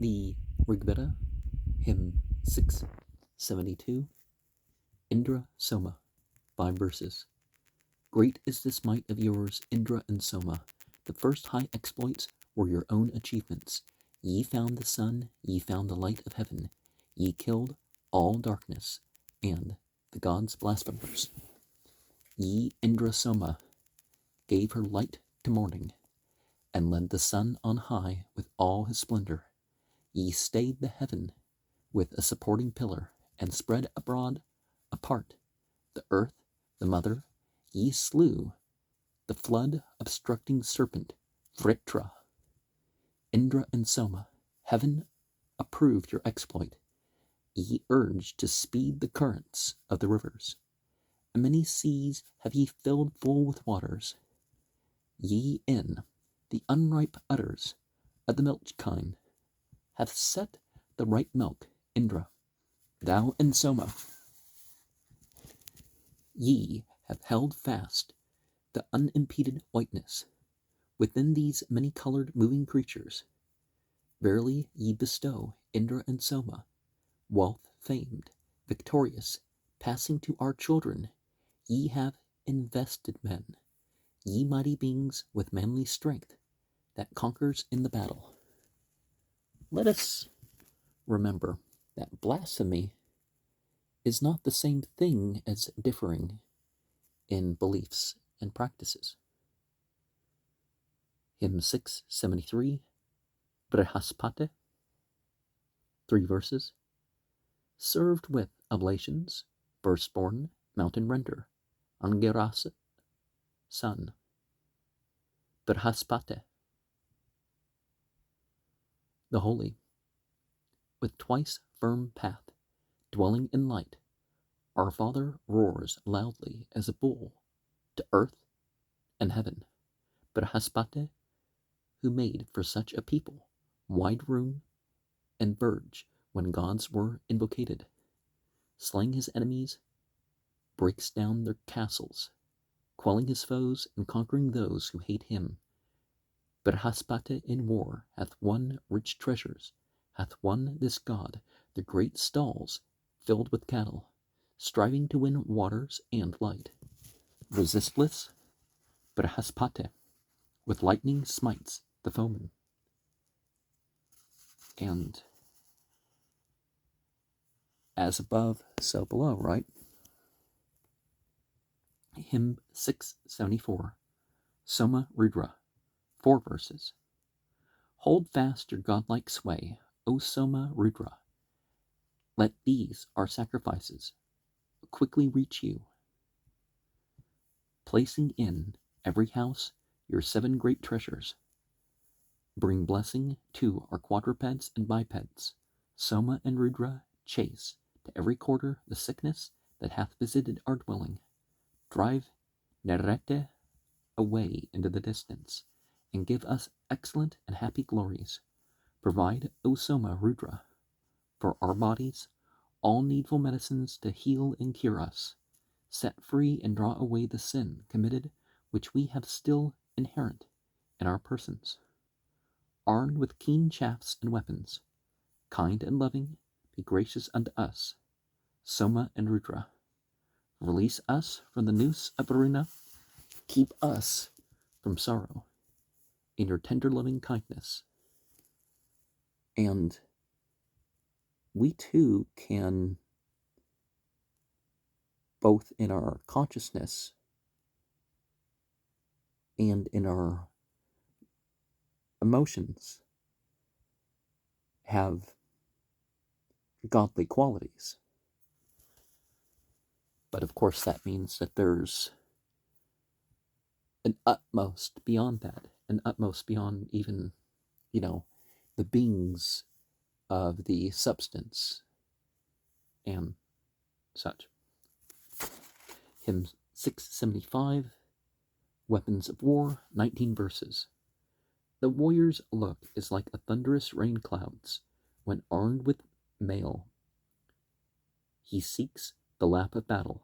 The Rigveda, hymn 6.72, Indra Soma, 5 verses. Great is this might of yours, Indra and Soma. The first high exploits were your own achievements. Ye found the sun, ye found the light of heaven. Ye killed all darkness and the gods' blasphemers. Ye Indra Soma gave her light to morning, and led the sun on high with all his splendor. Ye stayed the heaven with a supporting pillar, and spread abroad apart the earth, the mother. Ye slew the flood obstructing serpent, Vritra. Indra and Soma, heaven approved your exploit. Ye urged to speed the currents of the rivers. And many seas have ye filled full with waters. Ye in the unripe udders of the milch kine hath set the ripe milk, Indra, thou and Soma. Ye have held fast the unimpeded whiteness within these many-colored moving creatures. Verily ye bestow, Indra and Soma, wealth famed, victorious, passing to our children. Ye have invested men, ye mighty beings, with manly strength that conquers in the battle. Let us remember that blasphemy is not the same thing as differing in beliefs and practices. Hymn 6.73, Brihaspati, 3 verses. Served with oblations, firstborn, mountain render, Angirasa, sun. Brihaspati, the holy, with twice firm path, dwelling in light, our Father roars loudly as a bull to earth and heaven. Brihaspati, who made for such a people wide room and verge when gods were invocated, slaying his enemies, breaks down their castles, quelling his foes and conquering those who hate him. Brihaspati in war hath won rich treasures, hath won this god the great stalls filled with cattle, striving to win waters and light. Resistless, Brihaspati with lightning smites the foeman. And as above, so below, right? Hymn 6.74, Soma Rudra, 4 verses. Hold fast your godlike sway, O Soma Rudra. Let these, our sacrifices, quickly reach you, placing in every house your 7 great treasures. Bring blessing to our quadrupeds and bipeds. Soma and Rudra chase to every quarter the sickness that hath visited our dwelling. Drive Nerete away into the distance, and give us excellent and happy glories. Provide, O Soma Rudra, for our bodies all needful medicines to heal and cure us. Set free and draw away the sin committed which we have still inherent in our persons. Armed with keen shafts and weapons, kind and loving, be gracious unto us, Soma and Rudra. Release us from the noose of Varuna, keep us from sorrow in your tender loving kindness. And we too can, both in our consciousness and in our emotions, have godly qualities. But of course that means that there's an utmost beyond that, an utmost beyond even, the beings of the substance and such. Hymn 6.75, Weapons of War, 19 verses. The warrior's look is like a thunderous rain clouds when armed with mail. He seeks the lap of battle.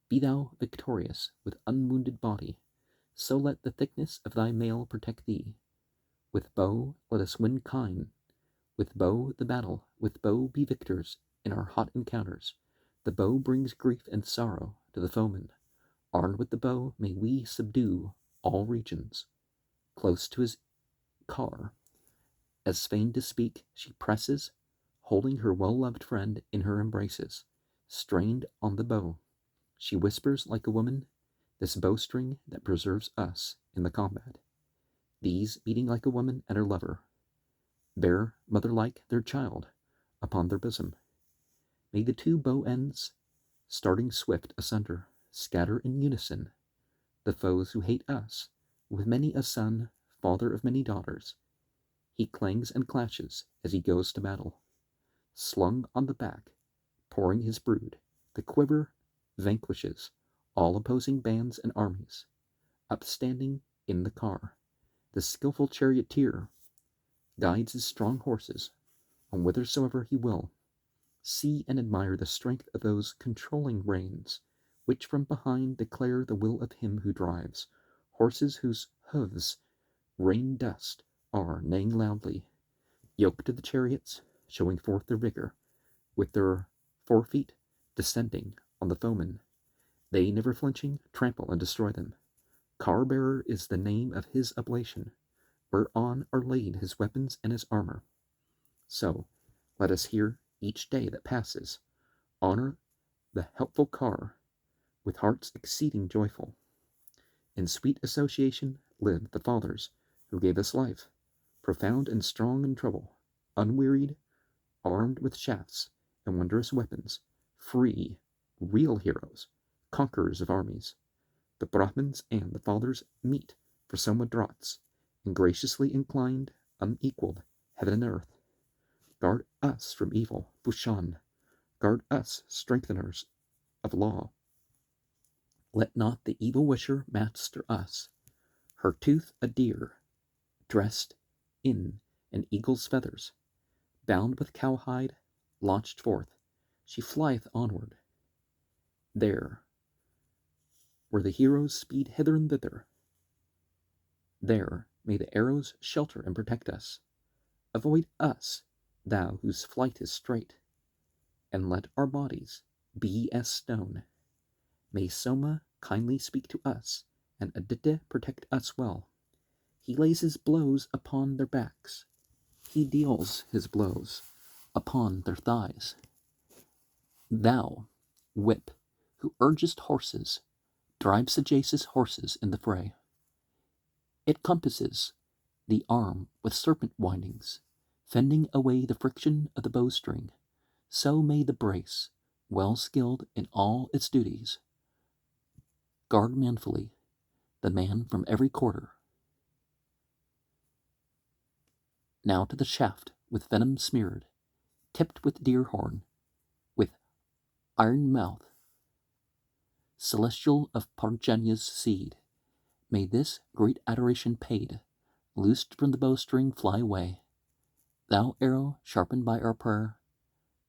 Be thou victorious with unwounded body, so let the thickness of thy mail protect thee. With bow let us win kine, With bow the battle, with bow be victors in our hot encounters. The bow brings grief and sorrow to the foeman. Armed with the bow may we subdue all regions. Close to his car, as fain to speak, she presses, holding her well-loved friend in her embraces. Strained on the bow, she whispers like a woman, this bowstring that preserves us in the combat. These beating like a woman and her lover, bear, mother-like, their child upon their bosom. May the two bow ends, starting swift asunder, scatter in unison the foes who hate us. With many a son, father of many daughters, he clangs and clashes as he goes to battle. Slung on the back, pouring his brood, the quiver vanquishes all opposing bands and armies. Upstanding in the car, the skillful charioteer guides his strong horses on whithersoever he will. See and admire the strength of those controlling reins, which from behind declare the will of him who drives. Horses whose hoofs rain dust are neighing loudly, yoked to the chariots, showing forth their vigor, with their forefeet descending on the foemen. They, never flinching, trample and destroy them. Car-bearer is the name of his oblation, whereon are laid his weapons and his armor. So, let us here, each day that passes, honor the helpful car with hearts exceeding joyful. In sweet association live the fathers who gave us life, profound and strong in trouble, unwearied, armed with shafts and wondrous weapons, free, real heroes, conquerors of armies. The Brahmins and the fathers meet for Soma draughts, and graciously inclined, unequaled, heaven and earth. Guard us from evil, Bhushan. Guard us, strengtheners of law. Let not the evil wisher master us. Her tooth a deer, dressed in an eagle's feathers, bound with cowhide, launched forth, she flieth onward. There, where the heroes speed hither and thither, there may the arrows shelter and protect us. Avoid us, thou whose flight is straight, and let our bodies be as stone. May Soma kindly speak to us, and Aditya protect us well. He lays his blows upon their backs. He deals his blows upon their thighs. Thou, whip, who urgest horses, drive sagacious horses in the fray. It compasses the arm with serpent windings, fending away the friction of the bowstring. So may the brace, well skilled in all its duties, guard manfully the man from every quarter. Now to the shaft with venom smeared, tipped with deer horn, with iron mouth, celestial of Parjanya's seed, may this great adoration paid, loosed from the bowstring, fly away. Thou arrow, sharpened by our prayer,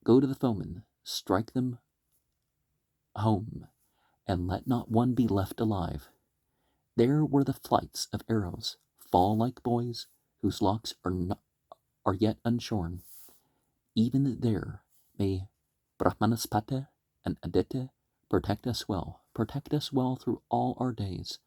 go to the foemen, strike them home, and let not one be left alive. There where the flights of arrows fall like boys whose locks are yet unshorn. Even there may Brahmanaspati and Aditya protect us well through all our days.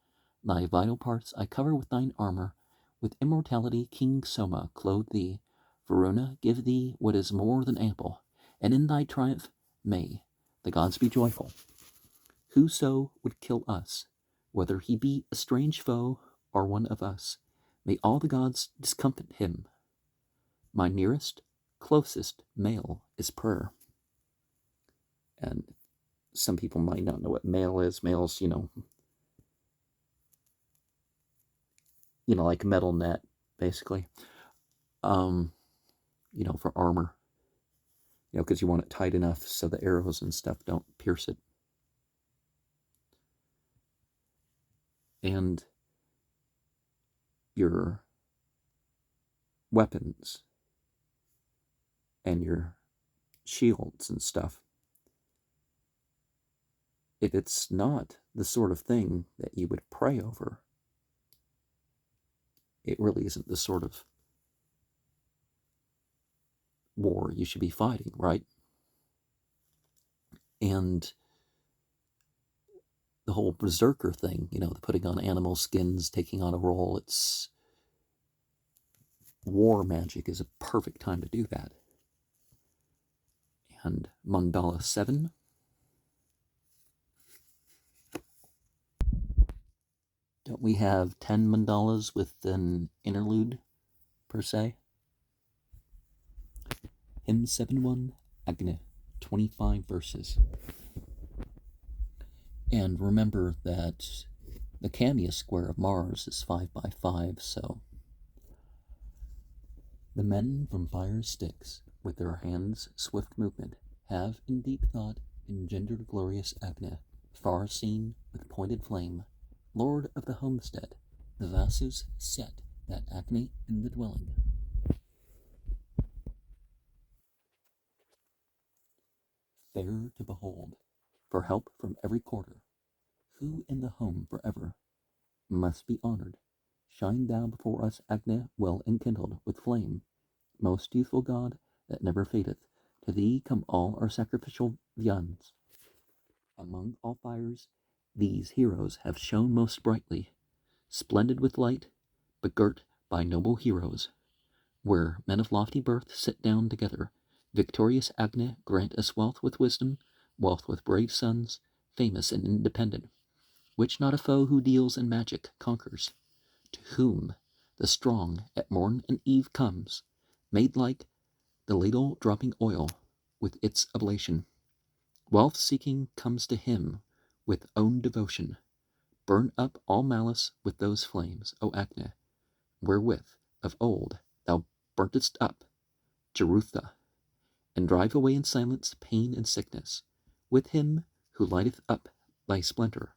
Thy vital parts I cover with thine armor. With immortality, King Soma, clothe thee. Varuna, give thee what is more than ample. And in thy triumph may the gods be joyful. Whoso would kill us, whether he be a strange foe or one of us, may all the gods discomfit him. My nearest, closest male is prayer. And some people might not know what mail is. Mail's, like metal net, basically. For armor. Because you want it tight enough so the arrows and stuff don't pierce it. And your weapons and your shields and stuff, if it's not the sort of thing that you would pray over, it really isn't the sort of war you should be fighting, right? And the whole berserker thing, the putting on animal skins, taking on a role, it's war magic is a perfect time to do that. And Mandala 7. Don't we have 10 mandalas with an interlude, per se? Hymn 7.1, Agni, 25 verses. And remember that the cameo square of Mars is 5 by 5, so the men from fire sticks, with their hands' swift movement, have in deep thought engendered glorious Agni, far seen with pointed flame. Lord of the homestead, the Vasus set that Agni in the dwelling. Fair to behold, for help from every quarter, who in the home forever must be honored. Shine thou before us, Agni, well enkindled with flame. Most youthful God, that never fadeth, to thee come all our sacrificial viands. Among all fires, these heroes have shone most brightly, splendid with light, begirt by noble heroes. Where men of lofty birth sit down together, victorious Agni, grant us wealth with wisdom, wealth with brave sons, famous and independent, which not a foe who deals in magic conquers, to whom the strong at morn and eve comes, made like the ladle dropping oil with its oblation. Wealth seeking comes to him with own devotion. Burn up all malice with those flames, O Agni, wherewith of old thou burntest up Jerutha, and drive away in silence pain and sickness. With him who lighteth up thy splendor,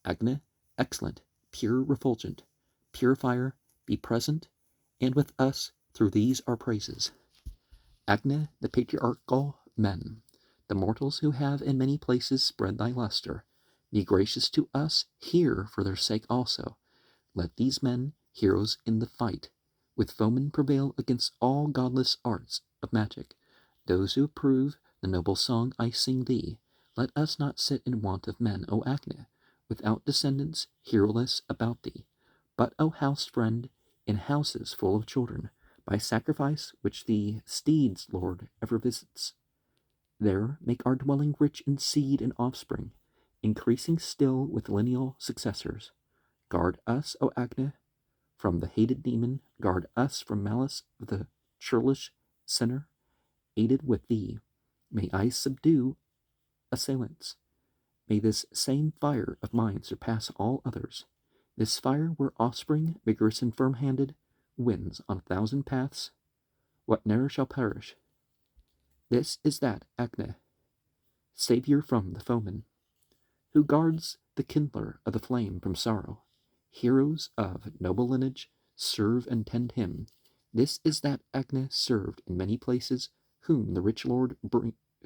Agni, excellent, pure, refulgent, purifier, be present, and with us through these our praises. Agni, the patriarchal men, the mortals who have in many places spread thy luster, be gracious to us here for their sake also. Let these men, heroes in the fight, with foemen prevail against all godless arts of magic. Those who approve the noble song I sing thee, let us not sit in want of men, O Agni, without descendants, heroless about thee. But, O house friend, in houses full of children, by sacrifice which the steed's Lord ever visits, there make our dwelling rich in seed and offspring, increasing still with lineal successors. Guard us, O Agni, from the hated demon, guard us from malice of the churlish sinner. Aided with thee, may I subdue assailants. May this same fire of mine surpass all others. This fire where offspring, vigorous and firm-handed, wins on 1,000 paths, what ne'er shall perish. This is that Agni, savior from the foeman, who guards the kindler of the flame from sorrow. Heroes of noble lineage serve and tend him. This is that Agni served in many places, whom the rich lord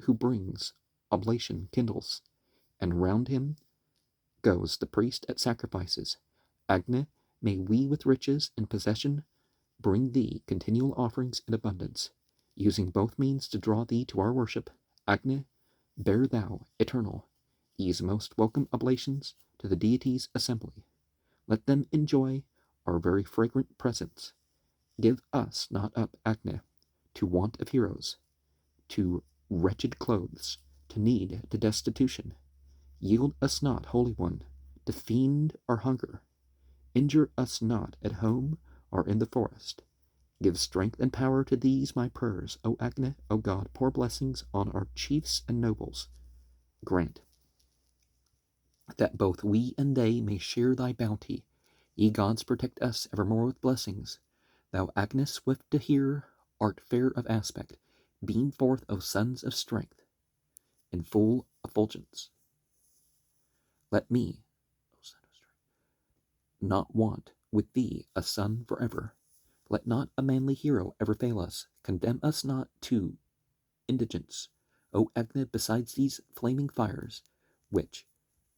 who brings oblation kindles, and round him goes the priest at sacrifices. Agni, may we with riches and possession bring thee continual offerings in abundance, using both means to draw thee to our worship. Agni, bear thou, eternal, these most welcome oblations to the deity's assembly. Let them enjoy our very fragrant presence. Give us not up, Agni, to want of heroes, to wretched clothes, to need, to destitution. Yield us not, Holy One, to fiend or hunger. Injure us not at home or in the forest. Give strength and power to these my prayers, O Agni, O God, pour blessings on our chiefs and nobles. Grant that both we and they may share thy bounty. Ye gods, protect us evermore with blessings. Thou, Agni, swift to hear, art fair of aspect. Beam forth, O sons of strength, in full effulgence. Let me, O son of strength, not want with thee a son forever. Let not a manly hero ever fail us. Condemn us not to indigence, O Agni, besides these flaming fires, which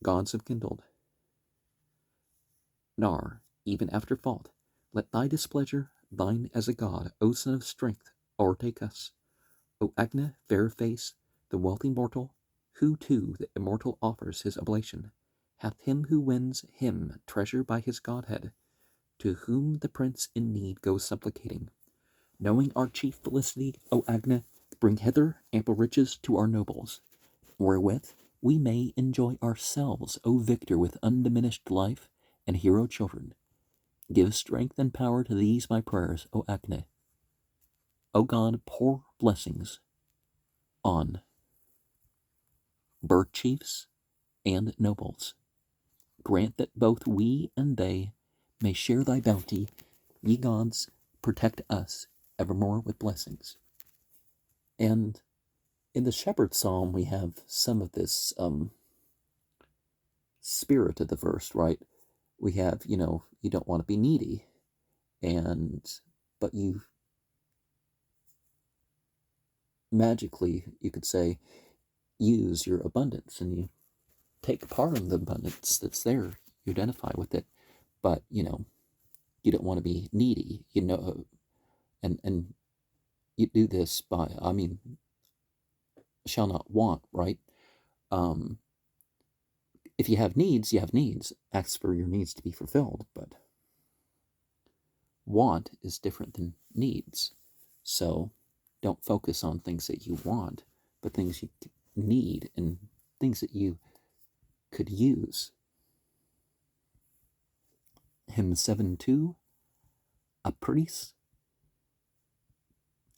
gods have kindled. Nor, even after fault, let thy displeasure, thine as a god, O son of strength, o'ertake us. O Agna, fair face, the wealthy mortal, who to the immortal offers his oblation, hath him who wins him treasure by his godhead, to whom the prince in need goes supplicating. Knowing our chief felicity, O Agna, bring hither ample riches to our nobles, wherewith we may enjoy ourselves, O victor with undiminished life and hero children. Give strength and power to these my prayers, O Agna. O God, pour blessings on bird chiefs and nobles. Grant that both we and they may share thy bounty. Ye gods, protect us evermore with blessings. And in the Shepherd Psalm, we have some of this spirit of the verse, right? We have, you don't want to be needy, but you magically, you could say, use your abundance, and you take part of the abundance that's there. You identify with it, but you don't want to be needy, and you do this by, shall not want, right? If you have needs, you have needs. Ask for your needs to be fulfilled, but want is different than needs. So don't focus on things that you want, but things you need and things that you could use. Hymn 7.2, a priest,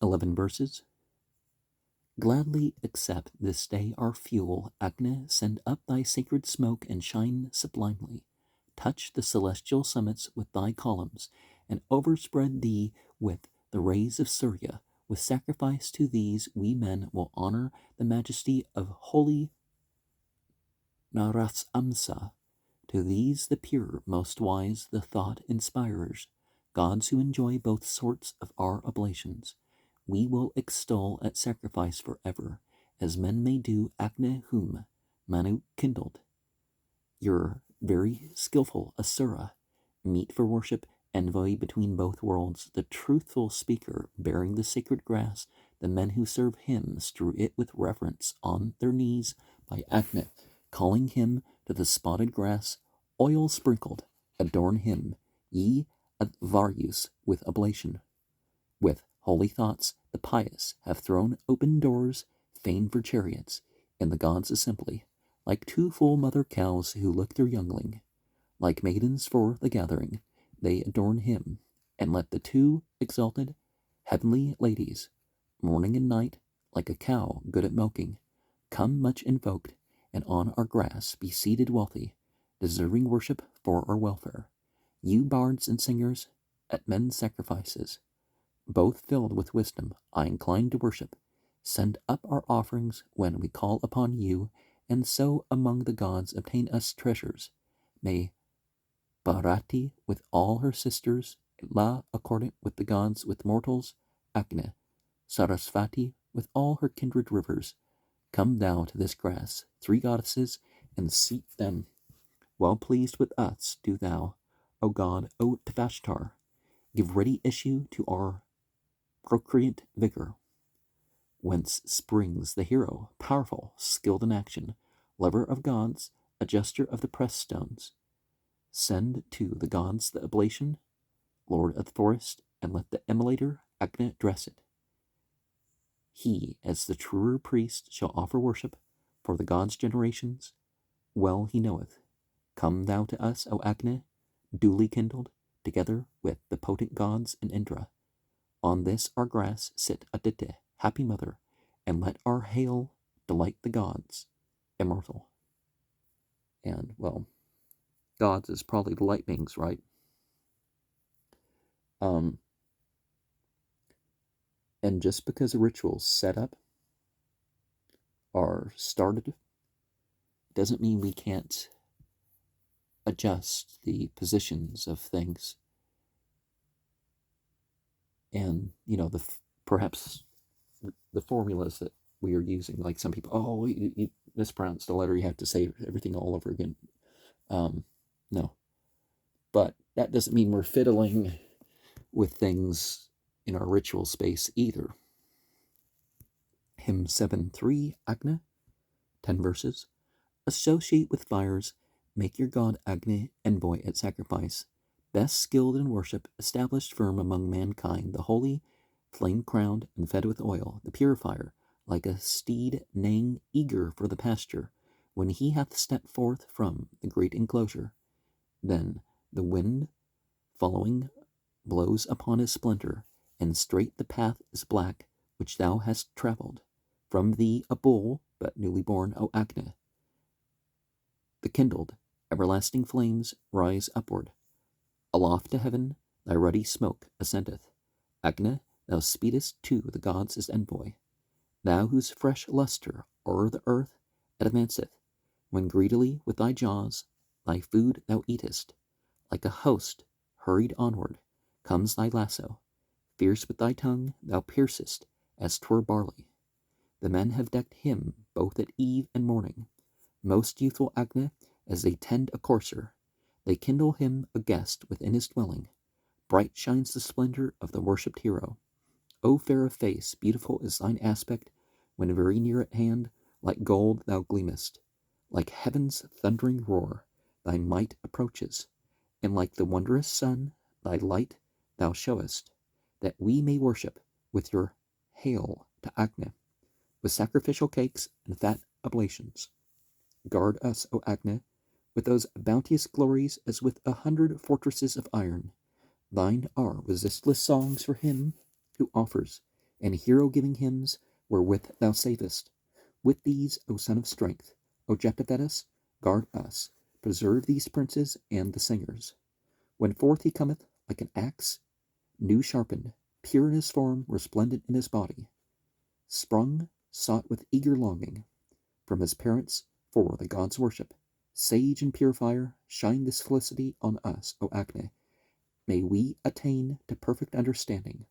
11 verses. Gladly accept this day our fuel, Agna, send up thy sacred smoke and shine sublimely. Touch the celestial summits with thy columns, and overspread thee with the rays of Surya. With sacrifice to these, we men will honor the majesty of holy Narasamsa. To these, the pure, most wise, the thought inspirers, gods who enjoy both sorts of our oblations, we will extol at sacrifice forever, as men may do Agna whom Manu kindled. Your very skillful Asura, meet for worship, envoy between both worlds, the truthful speaker bearing the sacred grass, the men who serve him strew it with reverence on their knees by Agna, calling him to the spotted grass, oil sprinkled, adorn him, ye Advaryus, with oblation. With holy thoughts, the pious have thrown open doors, fain for chariots, in the gods' assembly, like two full mother cows who lick their youngling. Like maidens for the gathering, they adorn him, and let the two exalted heavenly ladies, morning and night, like a cow good at milking, come much invoked, and on our grass be seated wealthy, deserving worship for our welfare. You bards and singers, at men's sacrifices, both filled with wisdom, I incline to worship. Send up our offerings when we call upon you, and so among the gods obtain us treasures. May Bharati with all her sisters, La accordant with the gods with mortals, Agna, Sarasvati with all her kindred rivers, come thou to this grass, three goddesses, and seat them. Well pleased with us, do thou, O God, O Tvashtar, give ready issue to our procreant vigor, whence springs the hero, powerful, skilled in action, lover of gods, adjuster of the pressed stones. Send to the gods the oblation, lord of the forest, and let the immolator Agna dress it. He, as the truer priest, shall offer worship for the gods' generations. Well he knoweth. Come thou to us, O Agna, duly kindled, together with the potent gods and Indra. On this our grass sit Aditya, happy mother, and let our hail delight the gods, immortal. And, well, gods is probably the light beings, right? And just because a ritual's set up or started doesn't mean we can't adjust the positions of things. And, perhaps the formulas that we are using, like some people, you mispronounced a letter, you have to say everything all over again. No. But that doesn't mean we're fiddling with things in our ritual space either. Hymn 7.3, Agni, 10 verses. Associate with fires, make your god Agni envoy at sacrifice. Best skilled in worship, established firm among mankind, the holy, flame-crowned and fed with oil, the purifier, like a steed neighing eager for the pasture, when he hath stepped forth from the great enclosure. Then the wind, following, blows upon his splinter, and straight the path is black which thou hast travelled. From thee a bull, but newly born, O Agni. The kindled, everlasting flames rise upward. Aloft to heaven thy ruddy smoke ascendeth. Agni, thou speedest to the gods as envoy. Thou whose fresh lustre o'er the earth advanceth, when greedily with thy jaws thy food thou eatest. Like a host hurried onward comes thy lasso. Fierce with thy tongue thou piercest as 'twere barley. The men have decked him both at eve and morning. Most youthful Agni, as they tend a courser, they kindle him a guest within his dwelling. Bright shines the splendor of the worshipped hero. O fair of face, beautiful is thine aspect, when very near at hand, like gold thou gleamest. Like heaven's thundering roar, thy might approaches, and like the wondrous sun, thy light thou showest, that we may worship with your hail to Agni, with sacrificial cakes and fat oblations. Guard us, O Agni, with those bounteous glories as with 100 fortresses of iron. Thine are resistless songs for him who offers, and hero-giving hymns wherewith thou savest. With these, O Son of Strength, O Vedas, guard us, preserve these princes and the singers. When forth he cometh like an axe, new sharpened, pure in his form, resplendent in his body, sprung, sought with eager longing, from his parents for the gods' worship, sage and purifier, shine this felicity on us, O Agni. May we attain to perfect understanding.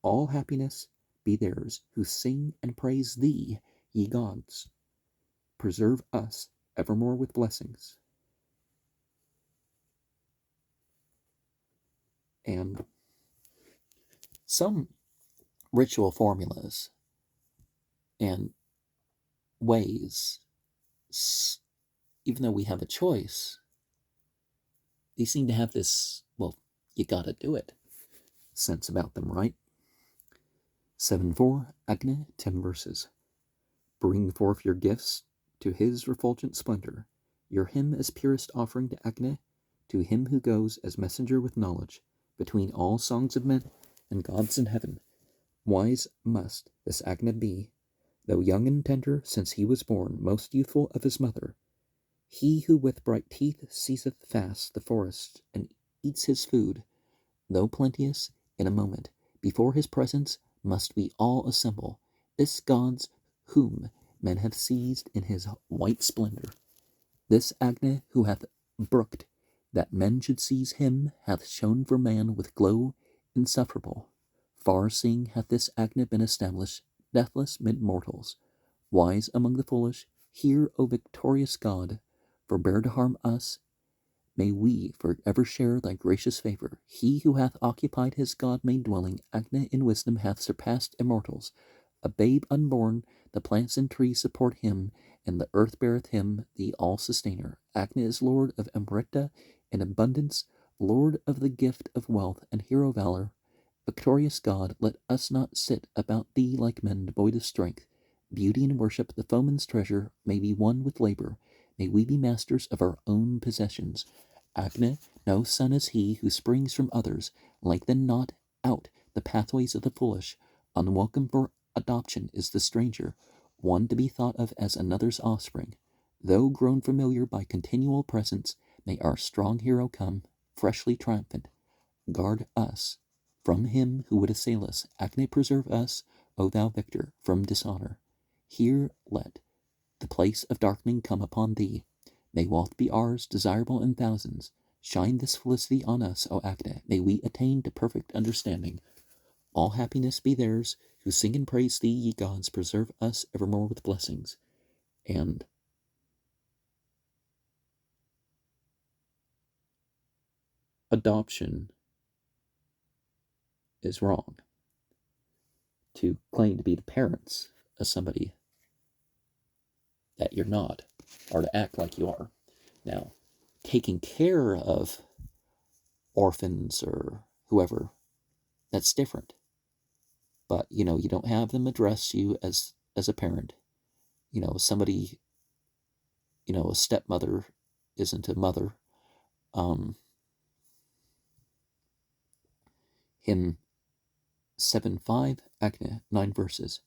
All happiness be theirs who sing and praise thee, ye gods. Preserve us evermore with blessings. And some ritual formulas and ways, even though we have a choice, they seem to have this, well, you gotta do it sense about them, right? 7.4, Agni, 10 verses. Bring forth your gifts to his refulgent splendor, your hymn as purest offering to Agni, to him who goes as messenger with knowledge, between all songs of men and gods in heaven. Wise must this Agni be, though young and tender since he was born, most youthful of his mother. He who with bright teeth seizeth fast the forest, and eats his food, though plenteous, in a moment. Before his presence must we all assemble, this God's whom men have seized in his white splendor. This Agni who hath brooked that men should seize him hath shone for man with glow insufferable. Far-seeing hath this Agni been established, deathless mid mortals. Wise among the foolish, hear, O victorious God, forbear to harm us. May we for ever share thy gracious favor. He who hath occupied his God-made dwelling, Agni in wisdom hath surpassed immortals. A babe unborn, the plants and trees support him, and the earth beareth him, the all-sustainer. Agni is Lord of Amrita in abundance, Lord of the gift of wealth and hero valor. Victorious God, let us not sit about thee like men devoid of strength. Beauty and worship, the foeman's treasure, may be won with labor. May we be masters of our own possessions. Agni, no son is he who springs from others, like them not out the pathways of the foolish. Unwelcome for adoption is the stranger, one to be thought of as another's offspring. Though grown familiar by continual presence, may our strong hero come, freshly triumphant. Guard us from him who would assail us. Agni, preserve us, O thou victor, from dishonor. Here let the place of darkening come upon thee. May wealth be ours, desirable in thousands. Shine this felicity on us, O Agni. May we attain to perfect understanding. All happiness be theirs who sing and praise thee, ye gods. Preserve us evermore with blessings. And adoption is wrong. To claim to be the parents as somebody that you're not, or to act like you are. Now, taking care of orphans or whoever, that's different. But, you don't have them address you as a parent. Somebody, a stepmother isn't a mother. Hymn 7.5, Agne, 9 verses.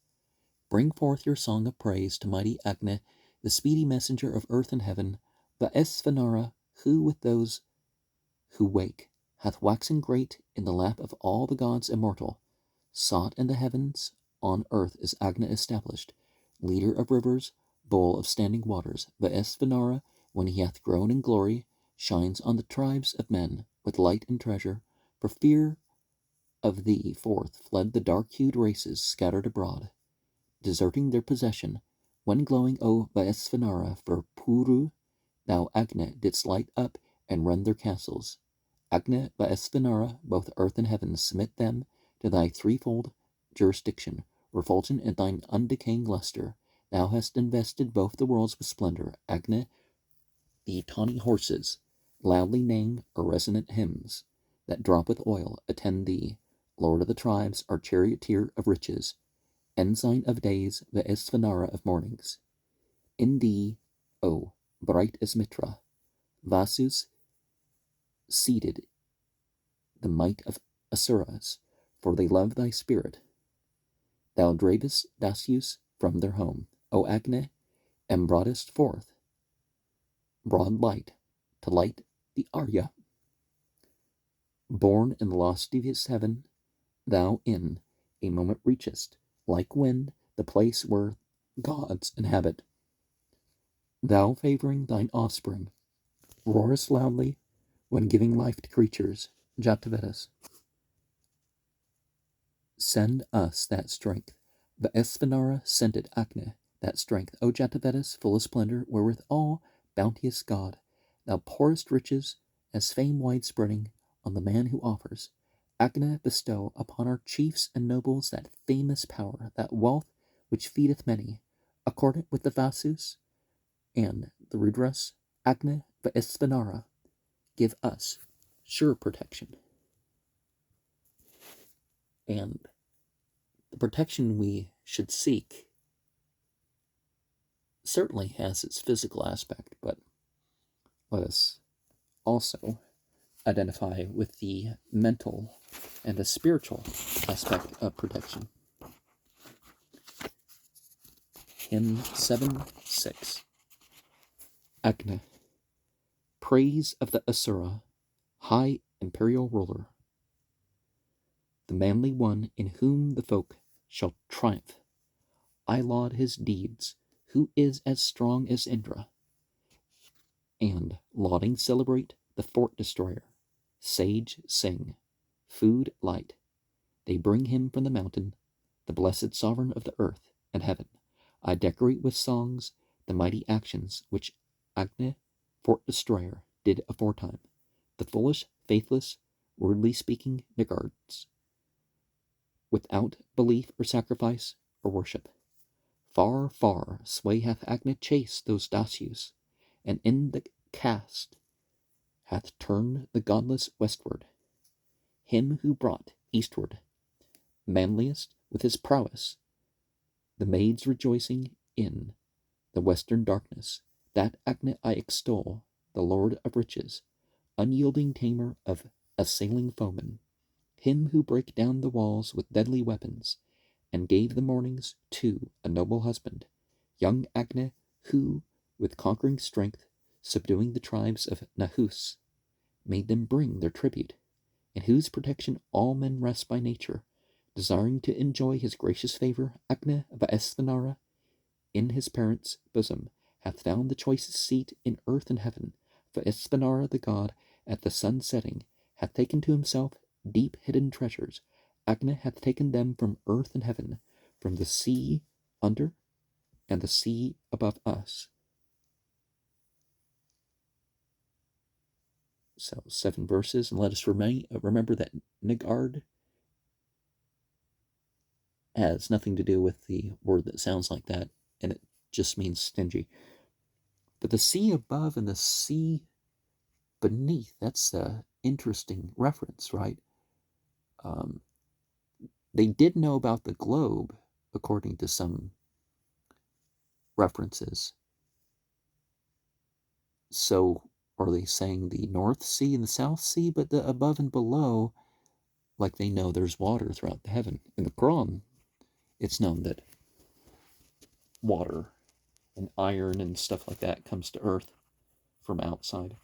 Bring forth your song of praise to mighty Agne, the speedy messenger of earth and heaven, Vaesvanara, who with those who wake hath waxen great in the lap of all the gods immortal. Sought in the heavens, on earth is Agne established, leader of rivers, bowl of standing waters. Vaesvanara, when he hath grown in glory, shines on the tribes of men with light and treasure. For fear of thee forth fled the dark-hued races scattered abroad, deserting their possession. When glowing, O Vaesvanara, for Puru, thou Agne didst light up and rend their castles. Agne Vaesvanara, both earth and heaven submit them to thy threefold jurisdiction. Refulgent in thine undecaying luster, thou hast invested both the worlds with splendor. Agne, the tawny horses, loudly neighing, or resonant hymns that drop with oil, attend thee. Lord of the tribes, our charioteer of riches, ensign of days, Vaesvanara of mornings. In thee, O bright as Mitra, Vasus seated the might of Asuras, for they love thy spirit. Thou dravest Dasyus from their home, O Agne, and broughtest forth broad light to light the Arya. Born in the loftiest heaven, thou in a moment reachest, like wind, the place where gods inhabit. Thou, favoring thine offspring, roarest loudly when giving life to creatures. Jatavedas. Send us that strength. Vaesvanara sent it Agne, that strength. O Jatavedas, full of splendor, wherewith all bounteous God, thou pourest riches as fame wide-spreading on the man who offers. Agne, bestow upon our chiefs and nobles that famous power, that wealth which feedeth many, accordant with the Vasus and the Rudras. Agne Vaesvanara, give us sure protection. And the protection we should seek certainly has its physical aspect, but let us also identify with the mental and the spiritual aspect of protection. Hymn 7.6, Agne, praise of the Asura, high imperial ruler, the manly one in whom the folk shall triumph. I laud his deeds, who is as strong as Indra, and, lauding, celebrate the fort destroyer. Sage sing, food light. They bring him from the mountain, the blessed sovereign of the earth and heaven. I decorate with songs the mighty actions which Agne, fort destroyer, did aforetime. The foolish, faithless, rudely speaking niggards, without belief or sacrifice or worship. Far, far sway hath Agne chased those Dasyus, and in the cast hath turned the godless westward. Him who brought eastward, manliest with his prowess, the maids rejoicing in the western darkness, that Agne I extol, the lord of riches, unyielding tamer of assailing foemen. Him who brake down the walls with deadly weapons, and gave the mornings to a noble husband. Young Agne, who, with conquering strength, subduing the tribes of Nahus, made them bring their tribute, in whose protection all men rest by nature, desiring to enjoy his gracious favor. Agne Vaesvanara, in his parents' bosom, hath found the choicest seat in earth and heaven. Vaesvanara, the god, at the sun setting, hath taken to himself deep hidden treasures. Agne hath taken them from earth and heaven, from the sea under and the sea above us. So 7 verses, and let us remember that Nigard has nothing to do with the word that sounds like that, and it just means stingy. But the sea above and the sea beneath, that's an interesting reference, right? They did know about the globe, according to some references. So are they saying the North Sea and the South Sea, but the above and below, like they know there's water throughout the heaven? In the Quran, it's known that water and iron and stuff like that comes to earth from outside.